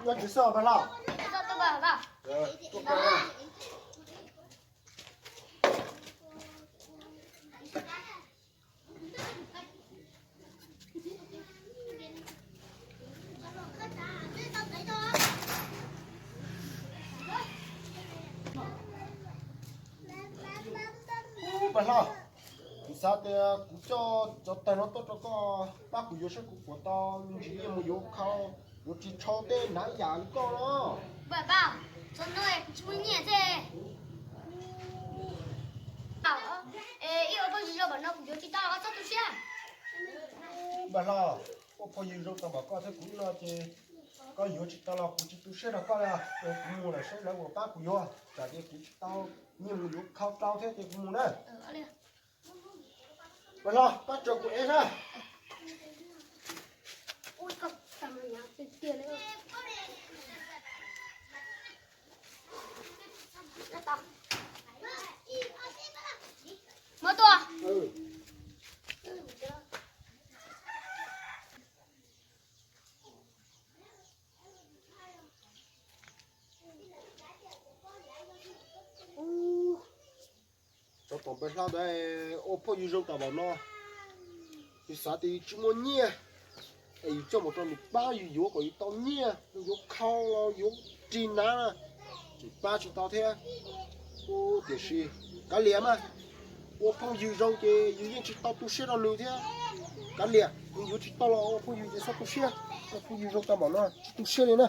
要去上班了。sao tôi bảo bảo 做工了。不了。vì sao thì cũng cho tay nó tốt cho có bác cũng vô sức của tao nhưng chỉ có một vô khâu vô chỉ cho tên nãy giờ có đó. bảo bảo cho nơi chú nhẹ thế bảo yêu tôi chỉ cho bảo nó cũng chỉ tao sao tôi xem Bà lo, có phải yêu rồi tao bảo có thế cũng lo chứ có yêu chỉ tao là cũng chỉ tôi sẽ là có là cũng mua là sẽ là của bác của vô chả đi cũng chỉ tao nhiều một vô khâu tao thế thì cũng mua đấy. Bà lo, bác cho của em ha. ui cầm cầm nhà tiền đấy mở to Ừ. Cho tổng bên sau đây ô phô yêu rồi tao bảo nó thì sao thì chỉ muốn nhẹ ấy cho một trong bao nhiêu yếu của tao nhẹ yếu khâu lo yếu chín ná chỉ ba chúng tao thế ô điều gì cá liếm à ô phong yêu rồi cái yêu những chỉ tao tu sửa nó lười thế cá liếm yêu chỉ tao lo ô phong yêu chỉ sao tu sửa ô phong yêu rồi tao bảo nó tu sửa này nè